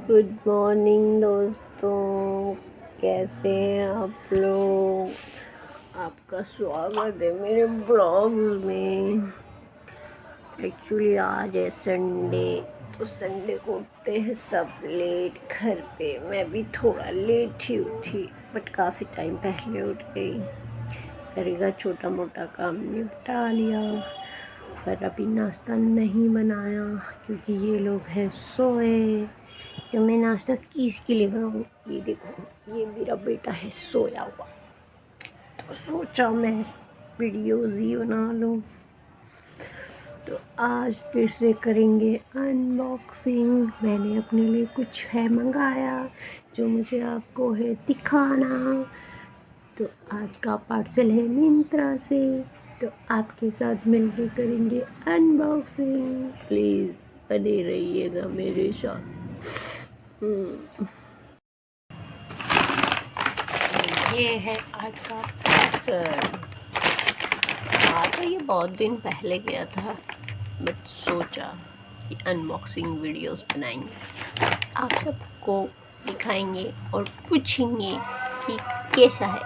Good morning दोस्तों, कैसे हैं आप लोग। आपका स्वागत है मेरे ब्लॉग्स में। एक्चुअली आज है संडे, तो संडे को उठते हैं सब लेट घर पे। मैं भी थोड़ा लेट ही उठी, बट काफ़ी टाइम पहले उठ गई। घर का छोटा मोटा काम निपटा लिया, पर अभी नाश्ता नहीं बनाया क्योंकि ये लोग हैं सोए। तो मैं नाश्ता किसके लिए बनाऊँ। ये देखो, ये मेरा बेटा है सोया हुआ, तो सोचा मैं वीडियोज़ ही बना लूँ। तो आज फिर से करेंगे अनबॉक्सिंग। मैंने अपने लिए कुछ है मंगाया जो मुझे आपको है दिखाना। तो आज का पार्सल है मिंत्रा से, तो आपके साथ मिलके करेंगे अनबॉक्सिंग। प्लीज़ बने रहिएगा मेरे साथ। ये है आज का पार्सल। तो ये बहुत दिन पहले गया था, बट सोचा कि अनबॉक्सिंग वीडियोस बनाएंगे, आप सबको दिखाएंगे और पूछेंगे कि कैसा है,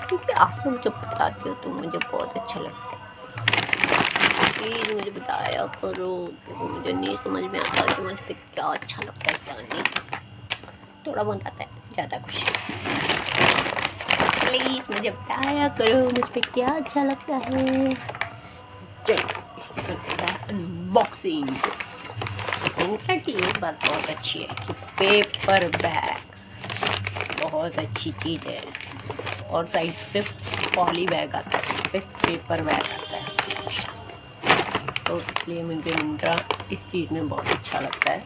क्योंकि आप लोग जब बताते हो तो मुझे बहुत अच्छा लगता है। प्लीज़ मुझे बताया करो, क्योंकि मुझे नहीं समझ में आता कि मुझ पर क्या अच्छा लगता है क्या नहीं। थोड़ा बहुत आता है, ज़्यादा कुछ। प्लीज़ मुझे बताया करो मुझ पर क्या अच्छा लगता है। चलो अनबॉक्सिंग। मिंत्रा की एक बात बहुत अच्छी है कि पेपर बैग्स बहुत अच्छी चीज़ है, और साइड पे पॉली बैग आता है, इस पे पेपर बैग आता है, तो इसलिए मुझे मिंत्रा इस चीज़ में बहुत अच्छा लगता है।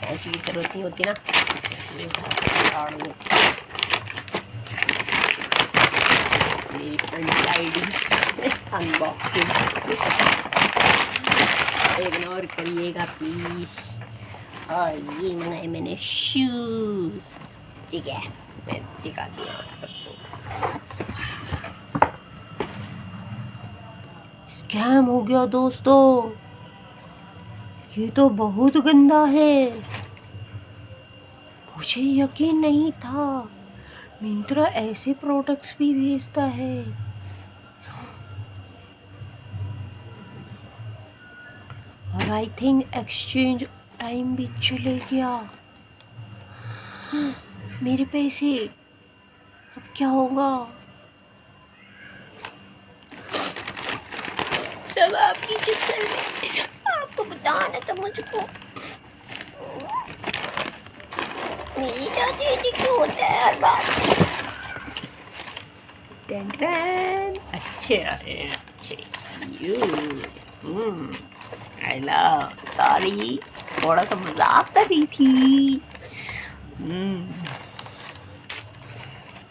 ऐसी की ज़रूरत नहीं होती ना, मेरी फ्रेंड आईडी अनबॉक्सिंग इग्नोर करिएगा प्लीज। और ये मंगाए मैंने शूज़, ठीक है, मैं दिखा दिया सबको। स्कैम हो गया दोस्तों, ये तो बहुत गंदा है। मुझे यकीन नहीं था मिंत्रा ऐसे प्रोडक्ट्स भी भेजता है। और आई थिंक एक्सचेंज टाइम भी चले गया। मेरे पैसे अब क्या होगा। सब आपकी चक्कर में, आपको बताना था मुझको। नहीं चाहती थी कि होता है हर बार। अच्छे अच्छे आई लव, सॉरी, थोड़ा सा मजाक कर रही थी।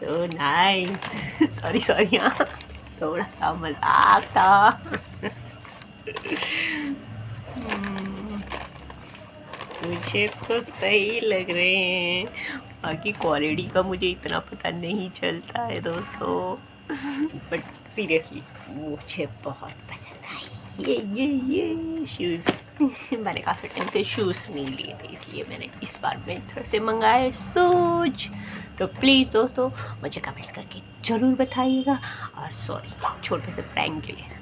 सो नाइस, सॉरी सॉरी, हाँ थोड़ा सा मजाक था। मुझे तो सही लग रहे हैं, बाकी क्वालिटी का मुझे इतना पता नहीं चलता है दोस्तों, बट सीरियसली मुझे बहुत पसंद आई ये शूज़। मैंने काफ़ी टाइम से शूज़ नहीं लिए थे, इसलिए मैंने इस बार मिंत्रा से मंगाए शूज। तो प्लीज़ दोस्तों मुझे कमेंट्स करके ज़रूर बताइएगा, और सॉरी छोटे से प्रैंक के लिए।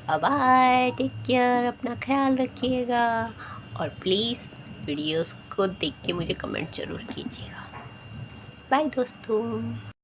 बाय, टेक केयर, अपना ख्याल रखिएगा, और प्लीज़ वीडियोस को देख के मुझे कमेंट ज़रूर कीजिएगा। बाय दोस्तों।